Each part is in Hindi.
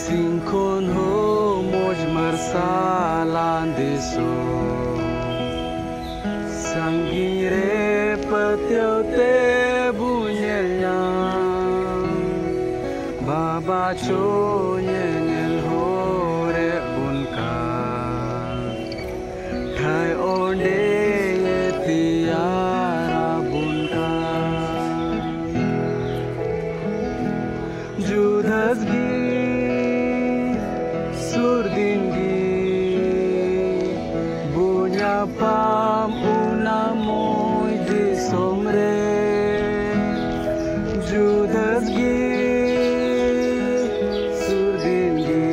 Singkon ho moj marsalan deso Sanggire petyo te bunyelnya Baba cho nyel hore bunka Thai onde tiara bunka Judas gi surdingi Bunya pam unamoy di somre Judas gi surdingi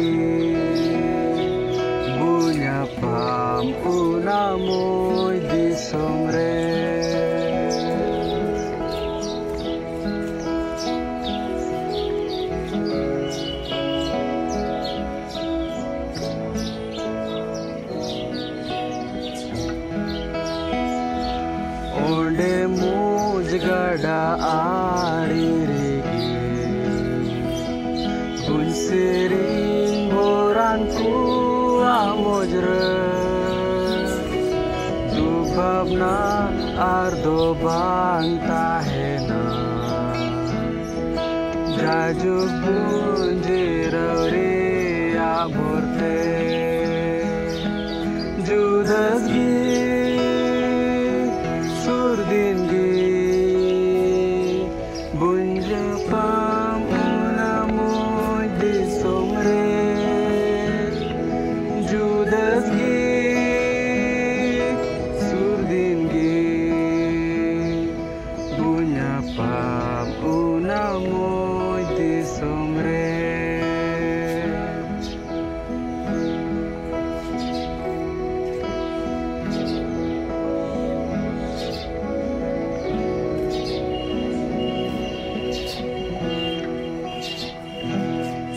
Bunya pam unamoy di somre Onde mujgada ari regi Bunsirin boranku amojre Dubabna ardo bantahena Jajuk bunjirawri aborte Judas gi surdingi bunja pam unamoy di somre Judas gi surdingi bunja pam unamoy di somre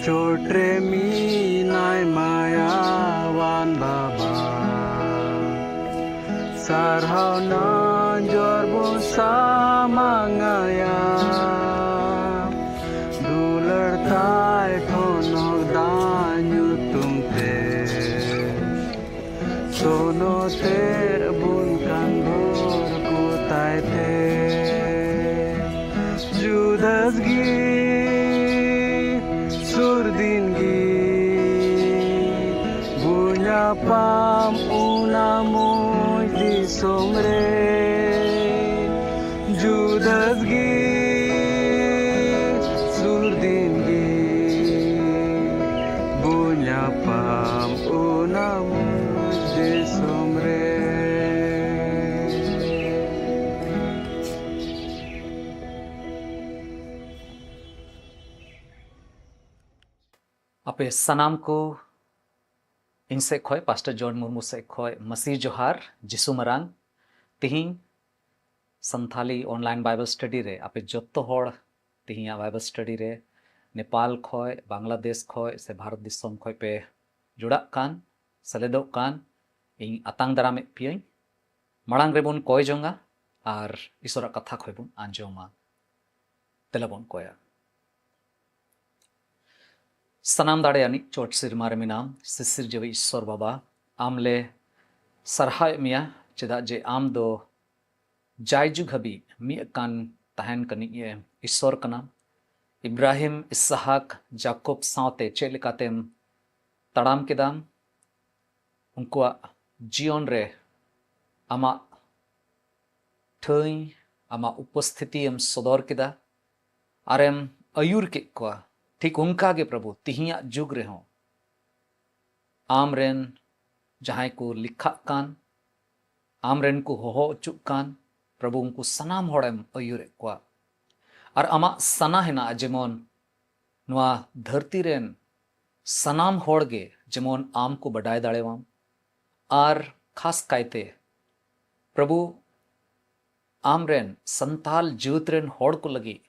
Chotre minay mayawan baba Sarhaw na jorbo sama ngaya Dular tay thonog danyu tumte Sono ter bun kanbor kutay te Judas gi surdingi Bunya pam unamoy di somre Judas gi surdingi Bunya pam unamoy di somre आपे सनाम को इनसे खोय पास्टर जॉन मुर्मू से खोय मसीह जोहार जिसु मरांग तिहिं संथाली ऑनलाइन बाइबल स्टडी रे आपे जोत्तो होड़ तिहिं बाइबल स्टडी रे नेपाल खोय बांग्लादेश खोय से भारत दिसोम खोय पे जुड़ा कान सलेदो कान इन अतांग दरामे पियई मरांग रेबुन कोय जोंगा आर ईश्वरा कथा खोय बुन आंजोमा तेलाबुन कोया सनाम दाड़ेयानी चोट सिरमारे मिनाम सिसिर जवी ईश्वर बाबा आमले सरहाय मिया चेदा जे आम दो जायजुग हबी मी कान तहन कनी ये ईश्वर कना इब्राहिम इसहाक जाकोब सावते चेलिकातेम तड़ाम केदाम उनकुआ जीवन रे आमा ठई आमा उपस्थिति एम सदर केदा आरेम अयुर के कुआ ठीक उनका गे प्रभु तिहिया जुग रे हों आमरेन जहां को लिखा कान आमरेन को होहो चुक कान प्रभु उनको सनाम होड़ेम अयुरे को और आमा सना हेना जेमन नुआ धरती रेन सनाम होड़गे जेमन आम को बडाय दाड़ेवाम और खास कायते प्रभु आमरेन संताल जीवतरेन होड़ को लगी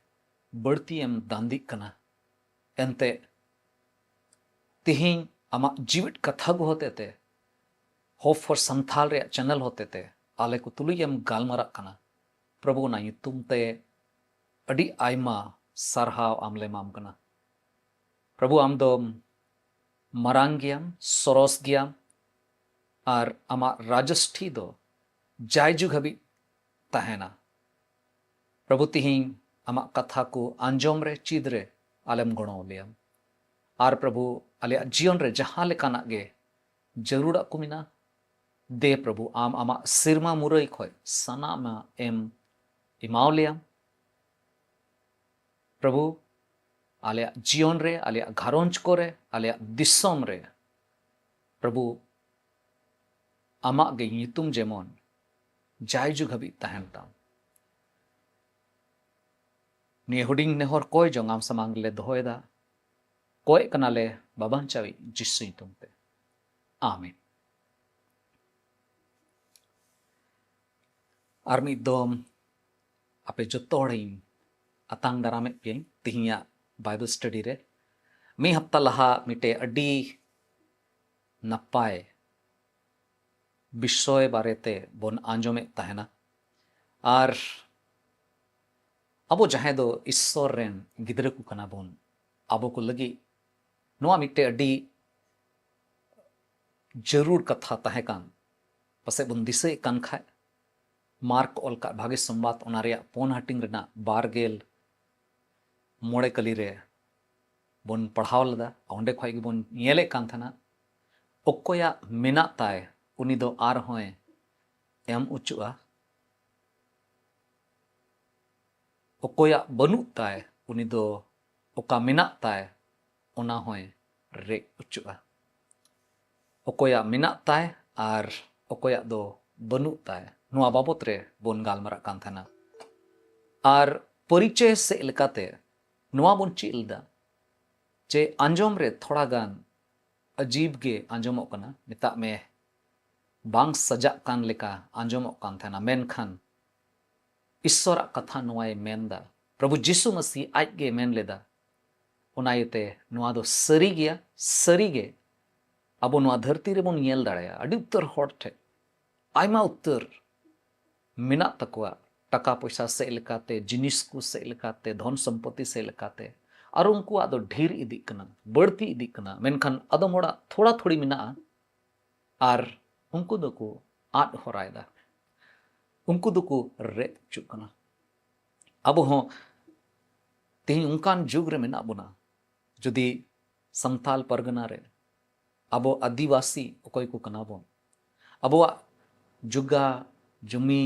बढ़ती एम दांदी कना एंते तिहिं आमा जीवित कथा को होते थे होप फॉर संथाल रे चैनल होते थे आले को तुलुय एम गालमारा कना प्रभु ना युतुम ते अडी आयमा सरहाव आमले माम कना प्रभु आम दो ᱢᱟᱨᱟᱝ ᱜᱮᱭᱟᱢ, ᱥᱚᱨᱚᱥ ᱜᱮᱭᱟᱢ, ᱟᱨ ᱟᱢᱟᱜ ᱨᱟᱡᱚᱥᱴᱷᱤ ᱫᱚ ᱡᱟᱭᱡᱩᱜᱽ ᱦᱟᱹᱵᱤᱡ ᱛᱟᱦᱮᱱᱟ। ᱯᱨᱚᱵᱷᱩ ᱛᱤᱦᱤᱧ ᱟᱢᱟᱜ ᱠᱟᱛᱷᱟ ᱠᱚ ᱟᱸᱡᱚᱢ ᱨᱮ, ᱪᱤᱫ ᱨᱮ ᱟᱞᱮᱢ ᱜᱚᱲᱚ ᱟᱞᱮᱭᱟᱢ। ᱟᱨ ᱯᱨᱚᱵᱷᱩ ᱟᱞᱮᱭᱟᱜ ᱡᱤᱭᱚᱱ ᱨᱮ ᱡᱟᱦᱟᱸ ᱞᱮᱠᱟᱱᱟᱜ ᱜᱮ ᱡᱟᱹᱨᱩᱲᱟᱜ ᱠᱚ ᱢᱮᱱᱟᱜᱼᱟ, दे प्रभु आम आमा सिरमा मुरई खय सनामा एम इमाव लियाम। प्रभु आले जीवन रे, आले घारोंज को रे, आले दिसम रे प्रभु आमा गे nyutum जेमन जायजुग हबी तहन ताम। निये हुडिंग नेहर कोय जोंग आम समांग ले दोहोयदा कोय कनाले बाबान चावी जिसु nyutum ते आमीन। आर मिद दम आपे जत्तो हड़िन अतांग दारामेद पेन तिहिया बाइबल स्टडी रे मी हफ्ता लहा मिटे अडी नपाय विषय बारेते बोन आंजोमेद तहना। आर अबो जहां दो ईश्वर रेन गिदरे को कना बोन अबो को लगी नोआ मिटे अडी जरूर कथा तहे कान पसे बोन दिसे कान खाय मार्क ओलका भागे संवाद ओनारिया पोन हटिंग रेना बारगेल मोड़े कली रे बोन पढ़ाव लदा ओंडे खय गे बोन नेले कान थाना ओकोया मेना ताय उनी दो आर होय एम उचुआ, ओकोया बनु ताय उनी दो ओका मेना ताय ओना होय रे उचुआ। ओकोया मेना ताय आर ओकोया दो बनु ताय नुआ बाबत रे बोन गालमरा कान थाना। आर परिचय से लेकाते नुआ बोन चिलदा जे आंजोम रे थोड़ा गान अजीब गे आंजोमो कना मिता में बांग सजा कान लेका आंजोमो कान थाना। मेनखान ईश्वर कथा नुआय मेनदा प्रभु जिसु मसीह आज गे मेन लेदा ओनायते नुआ दो सरी गया सरी गे अबो नुआ धरती रे बोन येल दाड़ाया अडी उत्तर होड़ ठे आयमा उत्तर मेना तकवा टाका पैसा से लेकाते जिनिस को से लेकाते धन संपत्ति से लेकाते और उनको आदो ढेर इदी कना बढ़ती इदी कना। मेनखान अदम होड़ा थोड़ा थोड़ी मेना आर उनको दो को आद होरायदा उनको दो को रे चुकना। अब हो तेही उनकान जुग रे मेना बुना जुदी संताल परगना रे अबो आदिवासी ओकोय को कना बोन अबोआ जुगा जुमी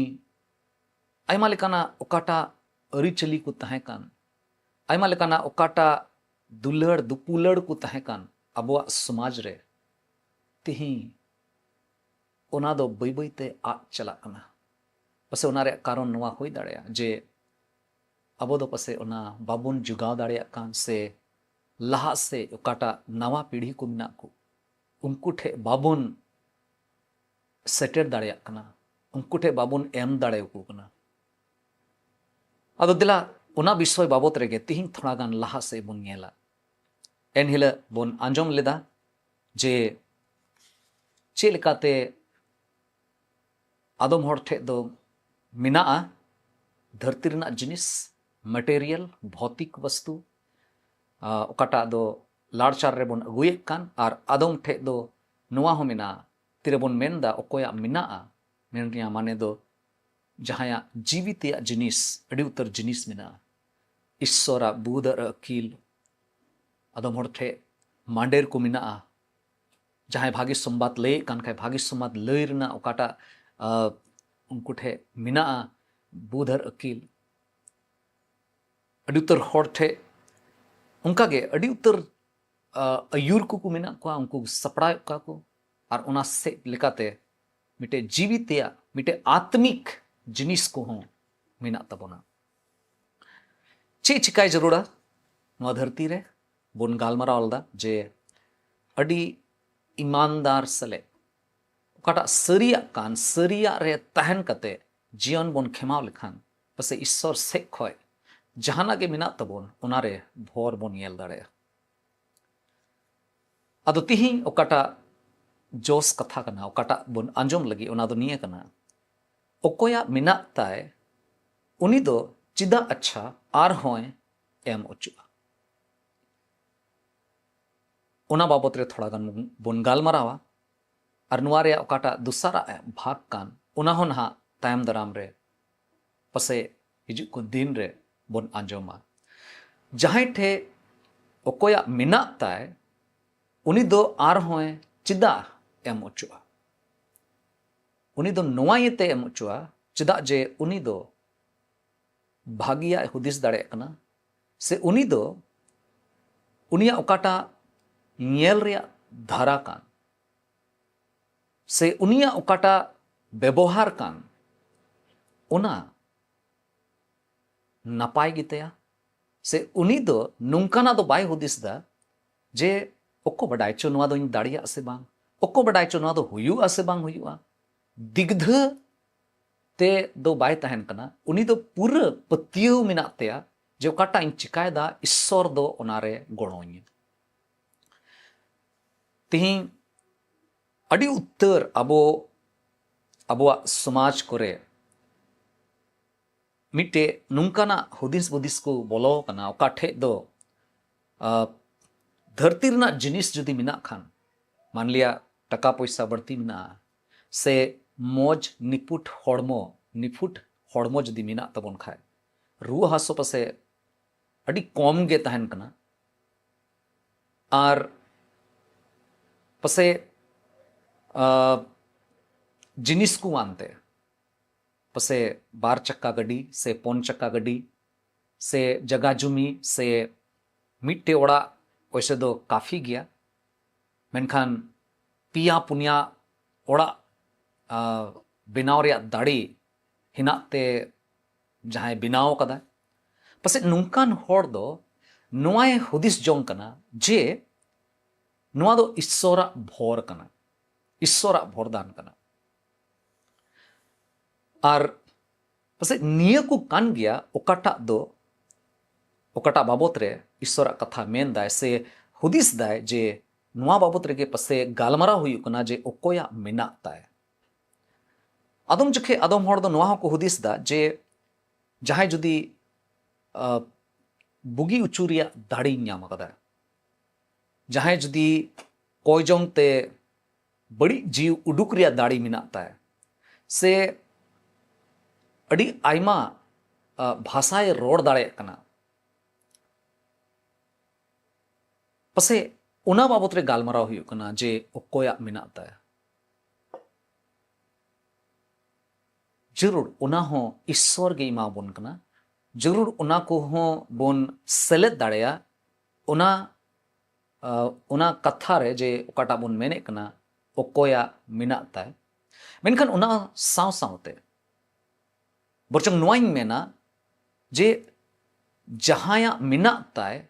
आयमा लेकाना ओकाटा अरिचली को तहें कान आयमा लेकाना ओकाटा दुलड़ दुपुलड़ को तहें कान अबोआ समाज रे तिही ओना दो बई बईते आ चला कना। पसे ओना रे कारण नवा होई दाड़ेया जे अबो दो पसे ओना बाबुन जुगाव दाड़ेया कान से लहा से ओकाटा नवा पीढ़ी को मिना को उनको ठे बाबुन सेटेर दाड़ेया कना उनको ठे बाबुन एम दाड़े को कना। अदो दिला ओना विषय बाबत रेगे तिहिं थोड़ा गान लहा से बोन नेला एन हिला बोन आंजोम लेदा जे चे लेकाते आदम होड़ ठे दो मिनाआ धरती रना जिनिस मटेरियल भौतिक वस्तु ओकाटा दो लाड़चार रे बोन अगुये कान आर आदम ठे दो नुआ हो मिना तिरे बोन मेनदा ओकोया मिनाआ मेन रिया माने दो जहाया जीवित जिनिस अड़ी उत्तर जिनिस मिना ईश्वरा बुदर अकील आदम होड़ ठे मांडेर को मिना जहां भागी संबाद ले कान खाय भागी संबाद लय रना ओकाटा उनको ठे मिना बुधर अकील अड़ी उत्तर होड़ ठे उनका गे अड़ी उत्तर अयूर को मिना को उनको सपड़ा का को और उना से लेकाते मिटे जीवित मिटे आत्मिक जिनिस को हों मिना तबोना चे चिकाय जरूरा नवा धरती रे बोन गालमरा अलदा जे अड़ी ईमानदार सले ओकाटा सरिया कान सरिया रे तहन कते जीवन बोन खेमाव लेखान पसे ईश्वर से खय जहाना के मिना तबोन ओनारे भोर बोन येल दाड़े। अदो तिही ओकाटा जोस कथा कना ओकाटा बोन आंजोम लगी ओना दो निये कना ओकोया मिना ताय उनी दो चिदा अच्छा आर होय एम उचुआ। ओना बाबत रे थोड़ा गान बोन गालमारावा और नुआ रे ओकाटा दुसारा भाग कान ओना हो नहा तायम दाराम रे पसे हिजु को दिन रे बोन आंजोमा जहां ठे ओकोया मिना ताय उनी दो आर होए चिदा एम ओचुआ उनी दो नोआ येते एम ओचुआ चिदा जे उनी दो भागिया हुदिस दाड़े कना से उनी दो उनिया ओकाटा नेल रिया धारा कान से उनिया ओकाटा व्यवहार कान ओना नापाय गितया से उनी दो नुंकाना दो बाय हुदिस दा जे ओको बडाय चो नोआ दोइन दाड़िया से बांग ओको बडाय चो नोआ दो हुयुआ से बांग हुयुआ दिग्ध ते दो बाय तहन कना उनी दो पूरा पतियो मिना तया जे ओकाटा इन चिकायदा ईश्वर दो ओनारे गणोኝ तिही अड़ी उत्तर अबो अबुआ समाज करे मिटे नुंकाना हुदिस बुदिस को बोलो कना ओका ठे दो धरती रना जिनिस जुदी मिना खान मान लिया टका पैसा बढ़ती मिना से मोज निपुट हड़मो जुदी मिना तबन खाए रुआ हासो पसे अड़ी कम गे तहन कना आर पसे जिनिस को आनते पसे 12 चक्का गड्डी से 5 चक्का गड्डी से जगह जुमी से मिट्टे ओड़ा वैसे दो काफ़ी गया मेनखान पिया पुनिया ओड़ा बिनाव रिया दाड़ी हिनाते जहां बिनाव कदा पसे नुंकान होड़ दो नोआए हुदिस जोंग कना जे नोआ दो ईश्वरा भोर कना ईश्वरा भोरदान कना और पसे निया को कान गया ओकाटा दो ओकाटा बाबत रे ईश्वरा कथा मेन दाय से हुदिस दाय जे नोआ बाबत रे के पसे गालमारा हुई कना जे ओकोया मिना ताय आदम जखे आदम होड़ दो नोआ को हुदिस दा जे जहां जुदी बुगी उचूरिया दाड़ी नाम कदा जहां जुदी कोई जोंग ते बड़ी जीव उडुक रिया दाड़ी मिना ताय से अड़ी आयमा भाषाए रोड दाड़े कना पसे उना बाबत रे गालमाराव हुई कना जे ओकोया मिना ताय जरूर उना हो ईश्वर गे इमा बोन कना जरूर उना को हो बोन सेलेद दाड़ेया उना कथा रे जे ओकाटा बोन मेने कना ओकोया मिना ताय मेनखान उना साव सावते बरचंग नोआइन मेना जे जहाया मिना ताय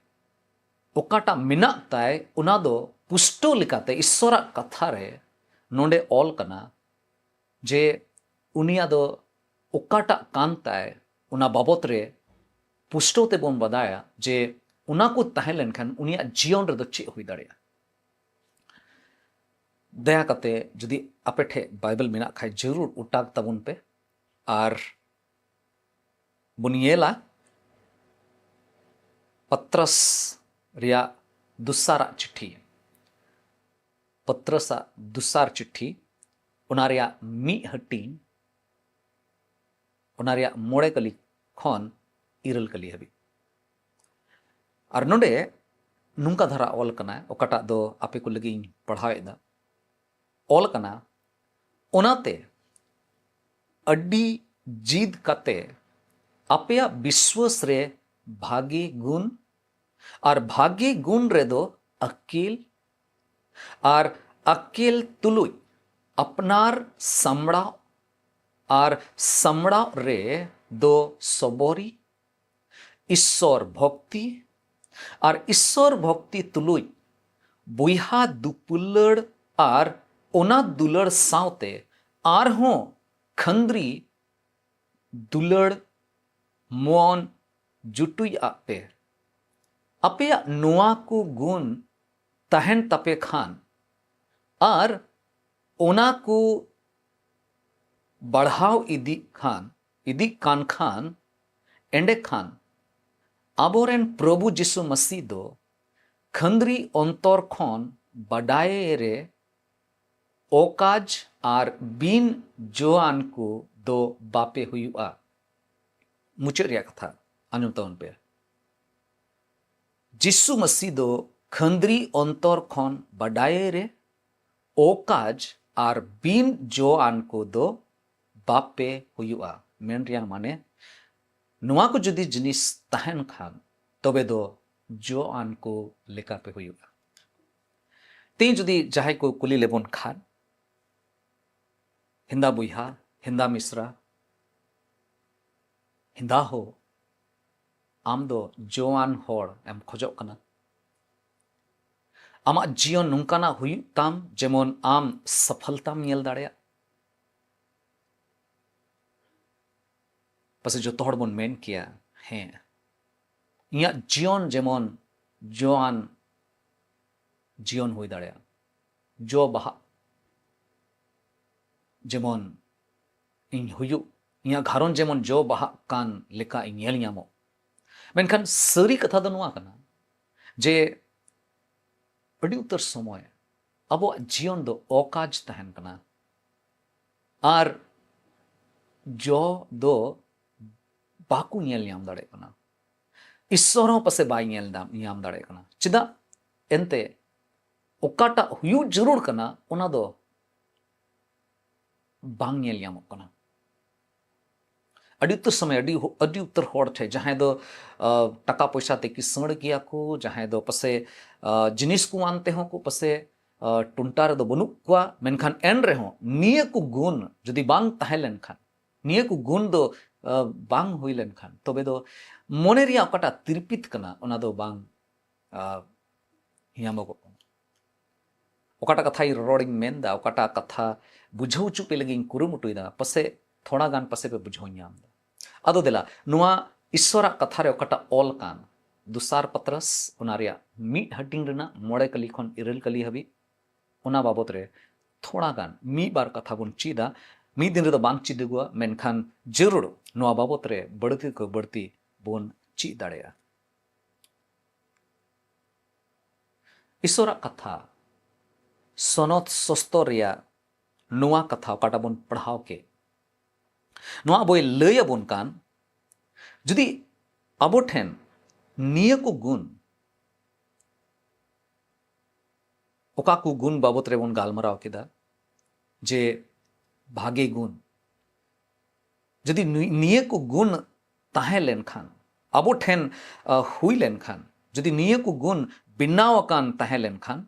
ओकाटा मिना ताय उना दो पुष्टो लिकाते ईश्वरा कथा रे नोंडे ऑल कना जे उनिया दो ओकाटा कान ताय उना बाबत रे पुष्टो ते बोन बदाया जे उना को तहे लेनखान उनिया जीवन रे दो चे हुई दाड़िया दया कते जुदी आपे ठे बाइबल मिना खाय जरूर उटाग तबुन पे आर बुनियेला पत्रस रिया दुसारा चिट्ठी पत्रसा दुसार चिट्ठी उनारिया मी हटीन उनारिया मोड़े कली खन इरल कली हबी और नोडे नुंका धारा ऑल कना ओकाटा दो आपे को लगी पढ़ाएदा ऑल कना ओनाते अड्डी जीद कते अपया विश्वास रे भागी गुण और भागी गुण रे दो अकील और अकील तुलुई अपनार समड़ा और समड़ा रे दो सबोरी ईश्वर भक्ति और ईश्वर भक्ति तुलुई बुहा दुपुलड़ और ओना दुलड़ सावते आर हों खंद्री दुलड़ मोन जुटुई आपे अपेया नोआ को गुण तहन तपे खान और ओना को बढ़ाव इदी कान एंडे खान आबोरेन प्रभु जिसु मसीह दो खंद्री अंतर खन बडाय रे ओकाज आर बिन जोआन को दो बापे हुआ मुचाद रिया कथा आंजम तबन पे जिसु मसीह दो खंद्री अंतर खन बडाय रे ओकाज आर बिन जोआन को दो बापे हुआ मेन रिया माने नुआ को जुदी जिनिस तहन खान तबे दो जोआन को लेका पे हुआ तीन जुदी जहां को कुली लेबन खान हिंदा बुहा हिंदा मिश्रा हिंदा हो आम दो जोआन होड़ एम खोजो कना आमा जीवन नुंकाना हुई ताम जेमन आम सफलता मियल दाड़िया पसे जो तोड़ बन मेन किया है इया जीवन जेमन जोआन जीवन हुई दाड़िया जो बहा जेमन इन हुयु इया घारोन जेमन जो बहा कान लेका इन येल ᱧᱟᱢᱚᱜ मेनखान सारी कथा दो नुआ कना जे अड़ी उतर समय अब जीवन दो अकाज तहन कना आर जो दो बाकू ᱧᱮᱞ ᱧᱟᱢ दाड़े कना ईश्वर हों पसे बाई ᱧᱮᱞ ᱧᱟᱢ दाड़े कना चिदा एनते ओकाटा हुयु जरूर कना ओना दो बांग ᱧᱮᱞ ᱧᱟᱢᱚᱜ कना अड़ी उतर समय अड़ी उतर होड़ थे जहां दो टाका पैसा ते किसण किया को जहां दो पसे जिनिस को आनते हो को पसे टुंटार दो बनुक को मेनखान एन रहे निये को गुण जदि बांग ताहे लेनखान निये को गुण दो बांग हुई लेनखान तबे दो मोने रिया ओकाटा तिरपित कना ओना दो बांग हियामगो ओकाटा कथा रोडिंग मेनदा ओकाटा कथा बुझाव चुपे लगी कुरुमुटुदा पसे थोड़ा गान पसे पे बुझाव ᱧᱟᱢ दा आदो देला नुआ ईश्वरा कथा रे ओकाटा ऑल कान दुसार पत्रस ओना रिया मिट हटिंग रेना मोड़े कली खन इरल कली हबी ओना बाबत रे थोड़ा गान मी बार कथा बन चीदा मी दिन रे दो बांग चीदगुआ मेनखान जरूर नुआ बाबत रे बढ़ती को बढ़ती बोन ची दाड़ेया ईश्वरा कथा सनत सस्तो रिया नुआ कथा ओकाटा बन पढ़ाव के नुआ बोय लय अबोन कान जुदी अबो ठेन निये को गुण ओका को गुण बाबत रे बन गालमराव केदा जे भागे गुण जुदी निये को गुण ताहे लेन खान अबो ठेन हुई लेन खान जुदी निये को गुण बिनाव कान ताहे लेन खान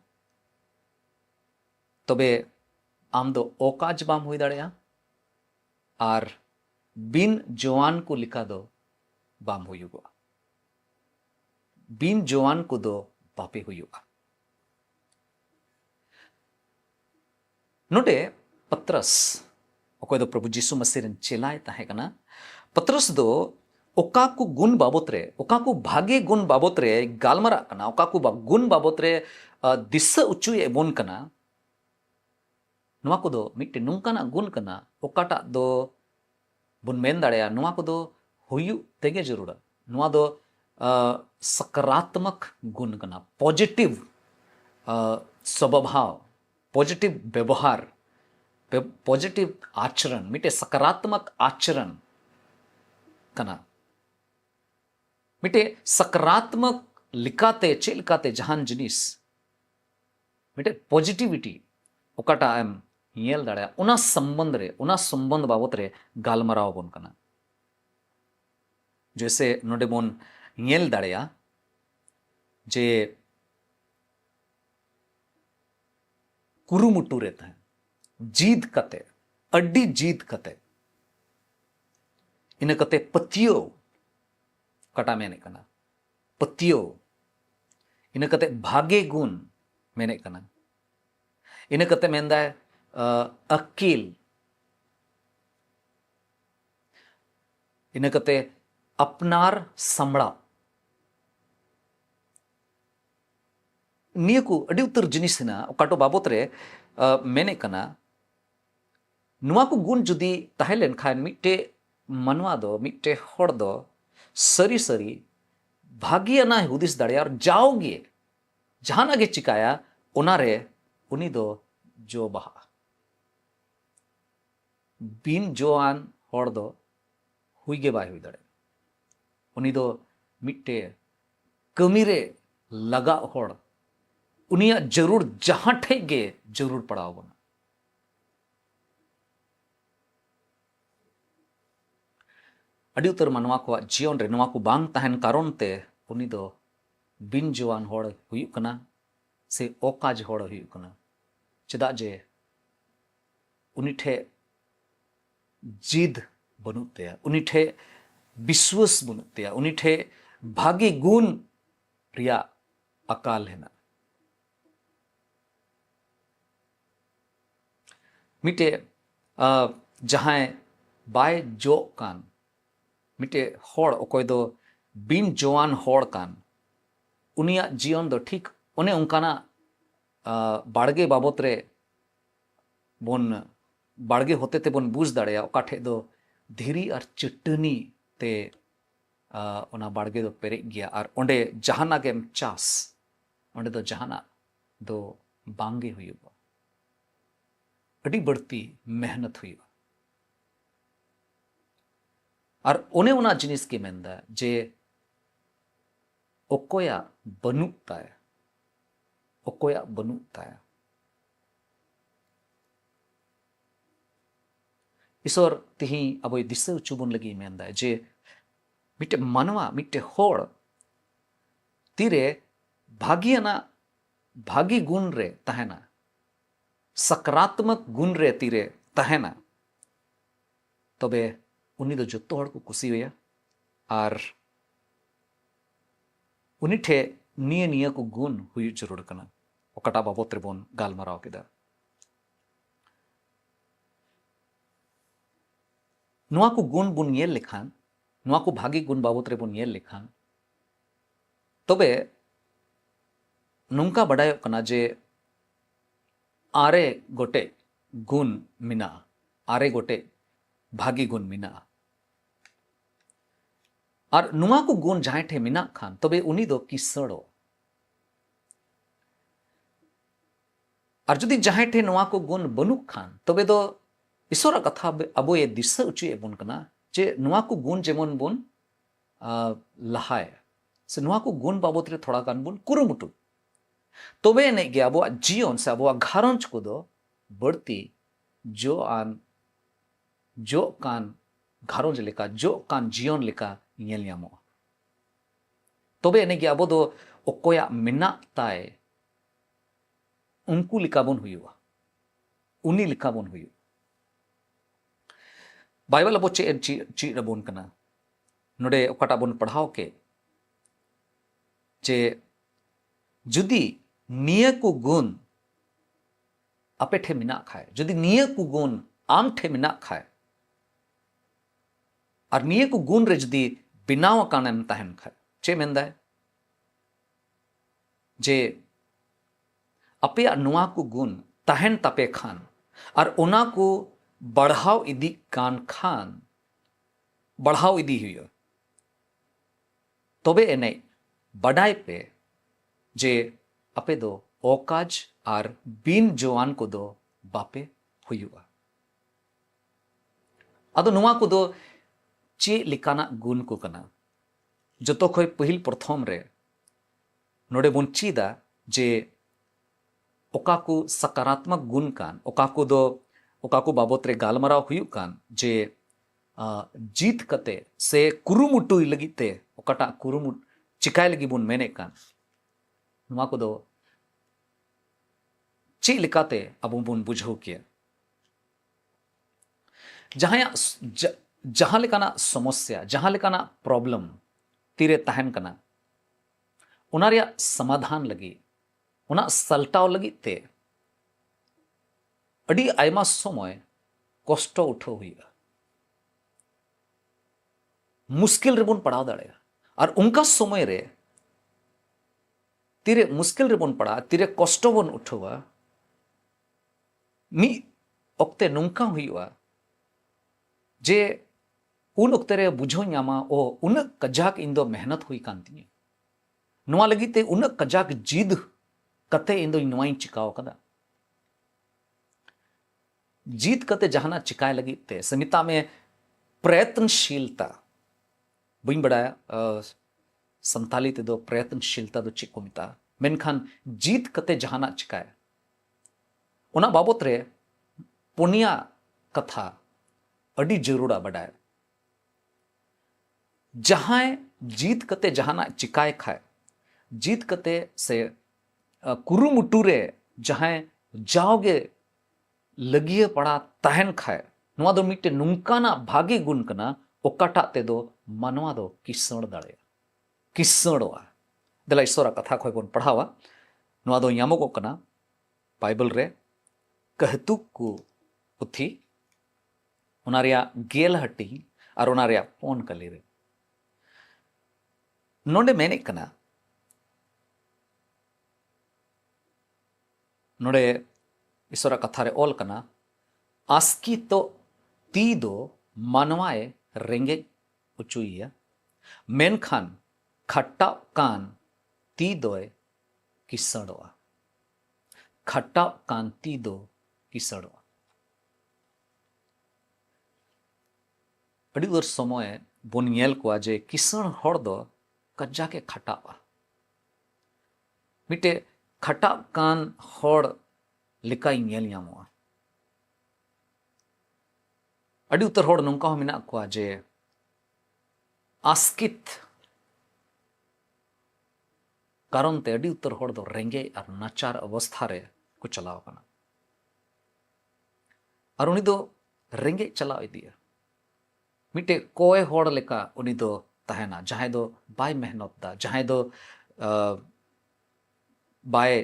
तबे आम दो ओकाज बाम हुई दाड़ेया आर बिन जोआन को लिखा दो बाम हुयुगा बिन जोआन को दो बापे हुयुगा नोटे पत्रस ओको दो प्रभु यीशु मसीह रन चेलाय ताहे कना पत्रस दो ओका को गुण बाबत रे ओका को भागे गुण बाबत रे गालमरा कना ओका को गुण बाबत रे दिशा उच्चु एबोन कना नुआ को दो मिट्टे नुंकाना गुण कना ओकाटा दो बुन मेन दाड़ेया नुआ को दो हुयु तेगे जरूरा नुआ दो सकारात्मक गुण कना पॉजिटिव स्वभाव पॉजिटिव व्यवहार पॉजिटिव आचरण मिटे सकारात्मक आचरण कना मिटे सकारात्मक लिकाते चे लिकाते जहान जिनिस मिटे पॉजिटिविटी ओकाटा एम ᱧᱮᱞ दाड़े उना संबंध बाबत रे गालमराव बोन कना जैसे नोडे बोन ᱧᱮᱞ दाड़ेया जे कुरुमुटु रे तहे जीद कते अड्डी जीद कते इन कते पतियो कटा मेने कना पतियो इन कते भागे गुण मेने कना इन कते मेंदा अकील इन कते अपनार संबड़ा निया को अड़ी उतर जिनिस ना ओकाटो बाबत रे मेने कना नुआ को गुण जुदी ताहे लेन खान मिट्टे मनवा दो मिट्टे होड़ दो सरी सरी भागिया ना हुदिस दाड़े और जहाना गे चिकाया ओनारे उनी दो जो बहा बिन जोआन होड़ दो हुई गे बाय हुई दड़े उनी दो मिट्टे कमीरे लगा होड़ उनिया जरूर जहां ठे गे जरूर पड़ाव बना अड़ी उतर मनवा को जीवन रे नवा को बांग तहन कारण ते उनी दो बिन जोआन होड़ हुई कना से ओकाज होड़ हुई कना चेदा जे उनी ठे जिद बनुत ते उनी ठे विश्वास बनुत ते उनी ठे भागी गुण रिया अकाल है ना मिटे जहां बाय जो कान मिटे होड़ ओकोय दो बिन जोआन होड़ कान उनिया जीवन दो ठीक उन्हें उनकाना बाड़गे बाबत रे बोन बाड़गे होते ते बोन बुझ दाड़े ओकाठे दो धीरी और चटनी ते ओना बाड़गे दो पेरे गया और ओंडे जहाना गेम चास ओंडे दो जहाना दो बांगे हुईबा अड़ी बढ़ती मेहनत हुई और ओने उना जिनिस के मेंदा जे ओकोया बनुक ताय ओकोया बनुक ताय ईश्वर तिही अब दिशा चुबुन लगी मेंदा जे मिटे मनवा मिटे होड़ तीरे भागियाना भागी गुण रे तहना सकारात्मक गुण रे तीरे तहना तबे उनी दो जत्तो हड़ को कुसी होया और उनी ठे निये निये को गुण हुई जरूर कना ओकटा बाबत रे बोन गालमाराव केदा नुआ को गुण बुन येल लिखान नुआ को भागी गुण बाबत रे बुन येल लिखान तबे नुंका बडायो कना जे आरे गोटे गुण मिना आरे गोटे भागी गुण मिना और नुआ को गुण जहां ठे मिना खान तबे उनी दो किसड़ो और जुदी जहां ठे नुआ को गुण बनुक खान तबे दो ईश्वर कथा अब ये दिशा उचिए बुन कना जे नुआ को गुण जेमन बुन लहाय से नुआ को गुण बाबत रे थोड़ा गान बुन कुरुमुटु तबे ने गे अब जीवन से अब घारंज को दो बढ़ती जो कान घारंज लेका जो कान जीवन लेका ñel ñamoa तबे ने गे अब दो ओकोया मिना ताय उनको लिका बन हुआ उनी लिका बन हुई बाइबल अब ची रबोन कना नोडे ओकाटा बन पढ़ाओ के जे जुदी निये को गुण आपे ठे मिना खाए जुदी निये को गुण आम ठे मिना खाए और निये को गुण रे जुदी बिनाव कानेम तहन खाए चे मेंदा जे अपे नुआ को गुण तहन तपे खान और ओना को बढ़ाव इदी कान खान बढ़ाव इदी हुई तबे एने बडाई पे जे अपे दो ओकाज और बिन जोआन को दो बापे हुआ अदो नुआ को दो चे लिकाना गुण को कना जतो खोय पहिल प्रथम रे नोडे बुन चीदा जे ओका को सकारात्मक गुण कान ओका को बाबत रे गालमाराव हुई कान जे जीत कते से कुरुमुटु लगिते ओकाटा कुरुमुट चिकाय लगी बुन मेने कान नुआ को दो ची लिकाते अब बुन बुझो किया जहां लेकाना समस्या जहां लेकाना प्रॉब्लम तीरे तहन कना उना रिया समाधान लगी उना सल्टाव लगी ते अड़ी आयमा समय कष्ट उठो हुआ मुश्किल रे बन पड़ाव दाड़े और उनका समय रे तीरे मुश्किल रे बन पड़ा तीरे कष्ट बन उठवा मी ओक्ते नुंका हुआ जे उन ओक्ते रे बुझो ᱧᱟᱢᱟ ओ उन कजाक इन दो मेहनत हुई कान तिनी नुआ लगी ते उन कजाक जिद कते इन दो नवाई चिकाव कदा जीत कते जहाना चिकाय लगी ते समिता में प्रयत्नशीलता बई बड़ा संताली ते दो प्रयत्नशीलता दो चिको मिता मेनखान जीत कते जहाना चिकाय उना बाबत रे पुनिया कथा अड़ी जरूरा बड़ा जहां जीत कते जहाना चिकाय खाए जीत कते से कुरुमुटु रे जहां जाओगे लगिए पड़ा तहन खाए नवा दो मिट्टे नुंकाना भागी गुण कना ओकाटा ते दो मनवा दो किसण दाड़े किसणवा दला ईश्वरा कथा खोय बोन पढ़ावा नवा दो यामको कना बाइबल रे कहतुक को पुथी उनारिया गेल हट्टी और उनारिया पोन कली रे नोंडे मेने कना नोंडे ईश्वरा कथा रे ओल कना आस्की तो ती दो मानवाए रेंगे उचुइया मेनखान खट्टा कान ती दोए किसड़वा खट्टा कान ती दो किसड़वा अड़ी वर समय बोन नेल को जे किसण हड़ दो कज्जा के खटावा मिटे खटा कान हड़ लिकाई नेल यामोआ अड़ी उतर हड़ नौका हो मिना को जे आस्कित कारण ते अड़ी उतर हड़ दो रेंगे और नाचार अवस्था रे को चलाव कना और उनी दो रेंगे चलाव इदिया मिटे कोय हड़ लेका उनी दो तहना जहां दो बाय मेहनत दा जहां दो बाय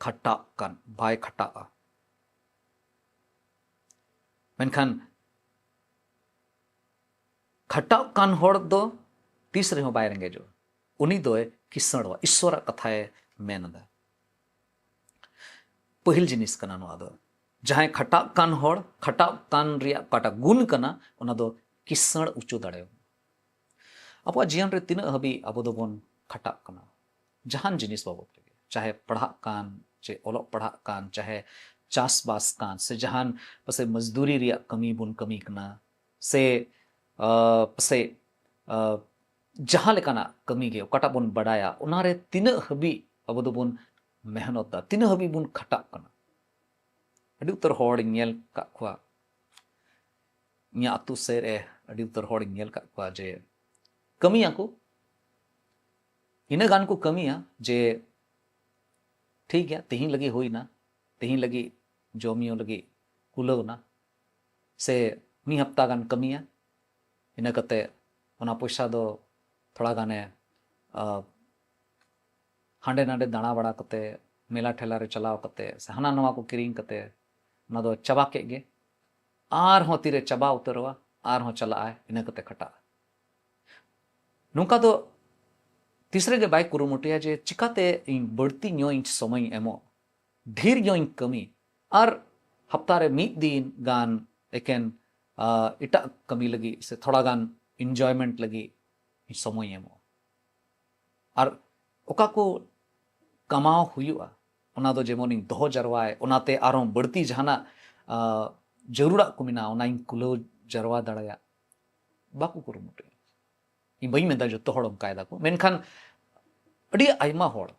खट्टा कान बाय खट्टा मेनखान खट्टा कान हड़ दो तीसरे हो बाय रेंगे जो उनी दो किसणवा ईश्वर कथाए मेनदा पहिल जिनिस कना नवा दो जहां खट्टा कान हड़ खट्टा कान रिया काटा गुण कना उना दो किसण उचु दाड़े अब जीवन रे तीन हबी अब दोबन खट्टा कना जहान जिनिस बाबत रे चाहे पढ़ा कान चे ओलो पढ़ा कान चाहे चासबास कान से जहान पसे मजदूरी रिया कमी बुन कमी कना से पसे जहां लेकाना कमी गे ओकाटा बुन बड़ाया उनारे तीन हबी अब दोबन मेहनत दा तीन हबी बुन खट्टा कना अड़ी उतर हड़ नेल का खुआ अतु सेर अड़ी उतर हड़ नेल का खुआ जे कमिया को इन गान को कमिया जे ठीक है तेही लगी हुई ना तेही लगी जोमियो लगी कुलव ना से मी हफ्ता गान कमिया इन कते ओना पैसा दो थोड़ा गाने हांडे नांडे दाणा बड़ा कते मेला ठेला रे चलाव कते से हाना नवा को किरिंग कते ना दो चबा के गे आर हो तीरे चबा उतरवा आर हो चला आए इन कते खटा नुका तो तीसरे के बाइक कुरुमुटिया जे चिकाते इन बढ़ती न्यो इंच समय एमो ढेर न्यो इंच कमी और हफ्ता रे मीत दिन गान एकेन इटा कमी लगी से थोड़ा गान एंजॉयमेंट लगी समय एमो और ओका को कमाओ हुआ ओना दो जेमोन इन दोहो जरवाए ओनाते आरो बढ़ती जहाना जरूरा को मिना ओना इन कुलो जरवा दड़ाया बाकू कुरुमुटे इन बई में दा जतो हड़ कायदा को मेनखान अड़ी आयमा हड़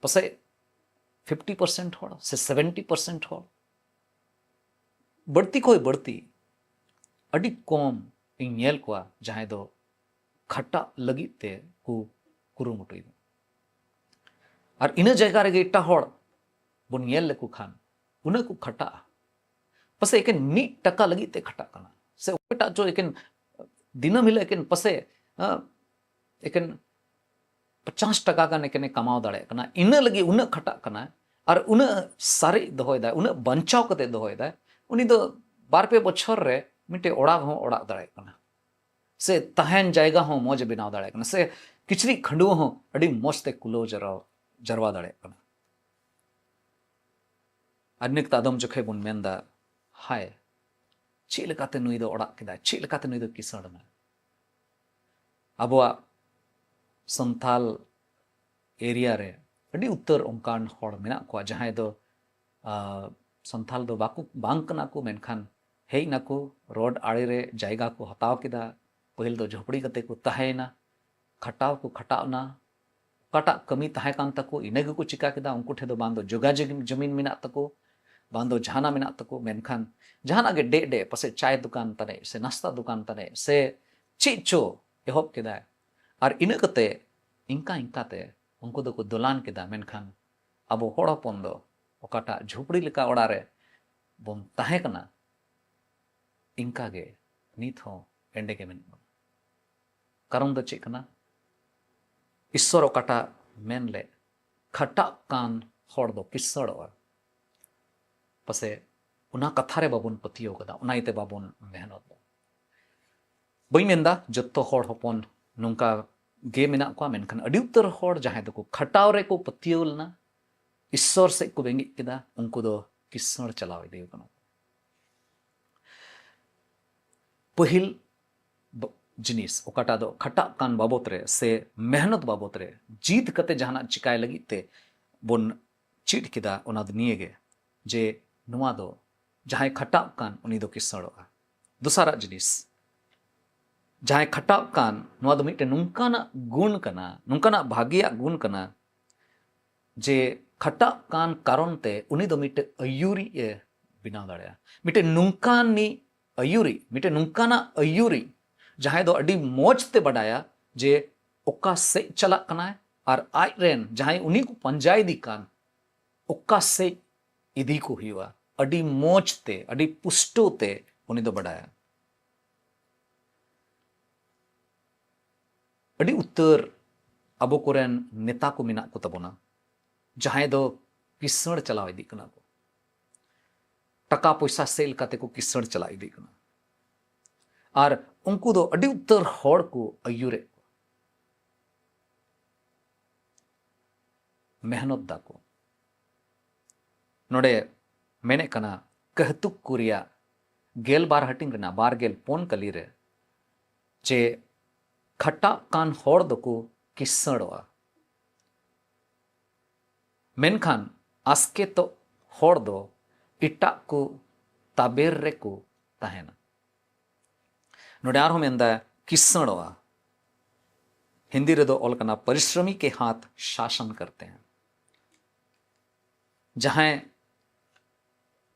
पसे 50% हड़ से 70% हड़ बढ़ती कोई बढ़ती अड़ी कम इन नेल को जहां दो खट्टा लगी ते को कुरुमुटे और इन जगह रे इटा हड़ बोन नेल लेको खान उना को खट्टा पसे एकेन 1 टका लगी ते खट्टा कना से ओटा जो एकेन दिनम हिले एकेन पसे एकेन 50 टका का एकेन कमाव दाड़े कना इन लगी उन खट्टा कना और उन सारे दोहोयदा उन बंचाव कते दोहोयदा उनी दो 2-3 बछर रे मिटे ओड़ा हो ओड़ा दाड़े कना से तहन जायगा हो मौज बनाव दाड़े कना से किचरी खंडुओ हो अड़ी मस्ते कुलो जरवा दाड़े कना अनिक तादम जखे बुन मेंदा हाय चे लेकाते नुई दो ओड़ा केदा चे लेकाते नुई दो किसणना अबवा संथाल एरिया रे ᱟᱹᱰᱤ ᱩᱛᱟᱹᱨ ᱚᱱᱠᱟᱱ ᱦᱚᱲ ᱢᱮᱱᱟᱜ ᱠᱚᱣᱟ ᱡᱟᱦᱟᱸᱭ ᱫᱚ ᱥᱟᱱᱛᱟᱞ ᱫᱚ ᱵᱟᱝ ᱠᱟᱱᱟ ᱠᱚ, ᱢᱮᱱᱠᱷᱟन ᱦᱮᱡ ᱱᱟᱠᱚ ᱨᱳᱰ ᱟᱲᱮ ᱨᱮ ᱡᱟᱭᱜᱟ ᱠᱚ ᱦᱟᱛᱟᱣ ᱠᱮᱫᱟ, ᱯᱟᱹᱦᱤᱞ ᱫᱚ ᱡᱷᱚᱯᱲᱤ ᱠᱟᱛᱮ ᱠᱚ ᱛᱟᱦᱮᱸᱭᱮᱱᱟ, ᱠᱷᱟᱴᱟᱣ ᱠᱚ ᱠᱷᱟᱴᱟᱣᱱᱟ, ᱚᱠᱟᱴᱟᱜ ᱠᱟᱹᱢᱤ ᱛᱟᱦᱮᱸ ᱠᱟᱱ ᱛᱟᱠᱚ ᱤᱱᱟᱹ ᱜᱮᱠᱚ ᱪᱤᱠᱟ ᱠᱮᱫᱟ। ᱩᱱᱠᱩ ᱴᱷᱮᱱ ᱫᱚ ᱵᱟᱝ ᱫᱚ ᱡᱚᱜᱟ ᱡᱚᱢᱤᱱ ᱢᱮᱱᱟᱜ ᱛᱟᱠᱚ, ᱵᱟᱝ ᱫᱚ ᱡᱟᱦᱟᱱᱟᱜ ᱢᱮᱱᱟᱜ ᱛᱟᱠᱚ, ᱢᱮᱱᱠᱷᱟन ᱡᱟᱦᱟᱱᱟᱜ ᱜᱮ ᱰᱮ ᱯᱟᱥᱮ ᱪᱟᱭ दुकान ᱛᱟᱱᱮ ᱥᱮ ᱱᱟᱥᱛᱟ दुकान ᱛᱟᱱᱮ ᱥᱮ ᱪᱮᱫ ᱪᱚ ᱮᱦᱚᱵ ᱠᱮᱫᱟᱭ। ᱟᱨ ᱤᱱᱟᱹ ᱠᱟᱛᱮ ᱤᱱᱠᱟᱛᱮ ᱩᱱᱠᱩ ᱫᱚᱠᱚ ᱫᱚᱞᱟᱱ ᱠᱮᱫᱟ। ᱢᱮᱱᱠᱷᱟन ᱟᱵᱚ ᱦᱚᱲ ᱦᱚᱯᱚᱱ ᱫᱚ ᱚᱠᱟᱴᱟᱜ ঝুপড়ি ᱞᱮᱠᱟ ᱚᱲᱟᱜ ᱨᱮ ᱵᱚᱱ ᱛᱟᱦᱮᱸ ᱠᱟᱱᱟ, ᱤᱱᱠᱟ ᱜᱮ ᱱᱤᱛ ᱦᱚᱸ ᱮᱸᱰᱮ ᱜᱮ ᱢᱮᱱᱟᱜ ᱵᱚᱱᱟ। ᱠᱟᱨᱚᱱ ᱫᱚ ᱪᱮᱫ ᱠᱟᱱᱟ? ᱤᱥᱥᱚᱨ ᱚᱠᱟᱴᱟᱜ ᱢᱮᱱ ᱞᱮ ᱠᱷᱟᱴᱟᱜ ᱠᱟᱱ ᱦᱚᱲ ᱫᱚ ᱠᱤᱥᱟᱹᱲᱚᱜᱼᱟ, ᱯᱟᱥᱮ ᱚᱱᱟ ᱠᱟᱛᱷᱟ ᱨᱮ ᱵᱟᱵᱚᱱ ᱯᱟᱹᱛᱭᱟᱹᱣ ᱠᱟᱫᱟ, ᱚᱱᱟ ᱤᱭᱟᱹᱛᱮ ᱵᱟᱵᱚᱱ ᱢᱮᱦᱱᱚᱛ। ᱵᱟᱹᱧ ᱢᱮᱱᱫᱟ ᱡᱚᱛᱚ ᱦᱚᱲ ᱦᱚᱯᱚᱱ ᱱᱚᱝᱠᱟ ᱜᱮ ᱢᱮᱱᱟᱜ ᱠᱚᱣᱟ, ᱢᱮᱱᱠᱷᱟन ᱟᱹᱰᱤ ᱩᱛᱟᱹᱨ ᱦᱚᱲ ᱡᱟᱦᱟᱸᱭ ᱫᱚᱠᱚ ᱠᱷᱟᱴᱟᱣ ᱨᱮᱠᱚ ᱯᱟᱹᱛᱭᱟᱹᱣ ᱞᱮᱱᱟ, ᱤᱥᱥᱚᱨ ᱥᱮᱫ ᱠᱚ ᱵᱮᱸᱜᱮᱫ ᱠᱮᱫᱟ, ᱩᱱᱠᱩ ᱫᱚ ᱠᱤᱥᱟᱹᱬ ᱪᱟᱞᱟᱣ ᱤᱫᱤ ᱠᱟᱱᱟ। ᱯᱟᱹᱦᱤᱞ जिनिस ओकाटा दो खटा कान बाबत रे से मेहनत बाबत रे जीत कते जहाना चिकाय लगी ते बोन चिट किदा ओना दो निये गे जे नुआ दो जहां खटा कान उनी दो किसड़ोगा। दूसरा जिनिस जहां खटा कान नुआ दो मिटे नुंकाना गुण कना, नुंकाना भागिया गुण कना जे खटा कान कारण ते उनी दो मिटे अयुरी ए बिना दाड़या। मिटे नुंकानी अयुरी, मिटे नुंकाना अयुरी जहां दो अडी मोज ते बडाया जे ओका से चला कना और आज रेन जहां उनी को पंजाई दी कान ओका से इदी को हुआ अडी मोज ते अडी पुष्टो ते उनी दो बडाया। अडी उत्तर अबो कोरेन नेता को मिना को तबोना जहां दो किसण चलाव इदी कना को, टका पैसा सेल काते को किसण चला इदी कना और उनको दो अडी उत्तर हॉड़ को अयुरे मेहनत दा को नोडे मेने कना कहतुक कुरिया गेल बार हटिंग रना बार गेल पोन कली रे जे खटा कान हॉड़ दो को किसणवा, मेनखान आस्के तो हॉड़ दो इटा को ताबेर रे को ताहेना। नोडे आर मेंदा किसणवा हिंदी रे दो ऑल कना परिश्रमी के हाथ शासन करते हैं। जहां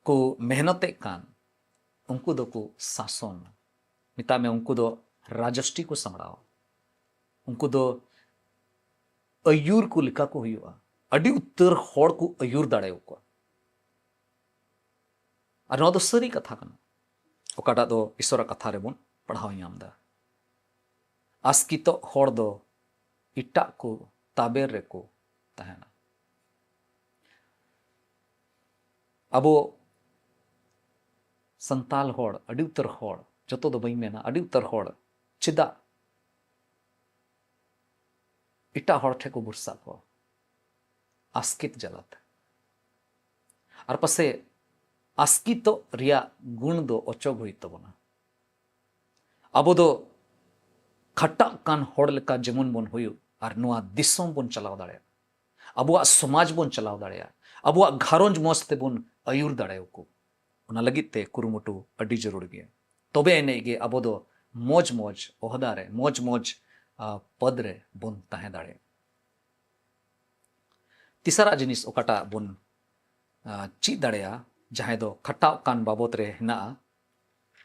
को मेहनते कान उनको दो को शासन मिता में उनको दो राजष्टी को संभड़ाओ, उनको दो अयुर को लिखा को हुआ अडी उत्तर हॉड़ को अयुर दाड़े को और नवा दो सरी कथा कना ओकाटा दो ईश्वरा कथा रे बोन पढ़ाव नामदा। आस्कितो हॉड़ दो इटा को ताबेर रे को तहना। अबो संताल हॉड़ अडी उत्तर हॉड़ जतो दो बई मेना अडी उत्तर हॉड़ चिदा इटा हॉड़ ठे को बुरसा को आस्कित जलात और पसे आस्कितो रिया गुण दो ओचोग हुई तबोना। अबो दो खटा कान हॉड़ लेका जेमन बोन हुयु और नुआ दिसोम बोन चलाव दाड़े, अबुआ समाज बोन चलाव दाड़े, अबुआ घारोंज मस्ते बोन अयुर दाड़े को उना लगित ते कुरुमुटु अडी जरूर गे तबे एने गे अबो दो मोज मोज ओहदा रे मोज मोज पद रे बोन ताहे दाड़े। तीसरा जिनिस ओकाटा बोन ची दाड़ेया जहां दो खटाव कान बाबत रे हिना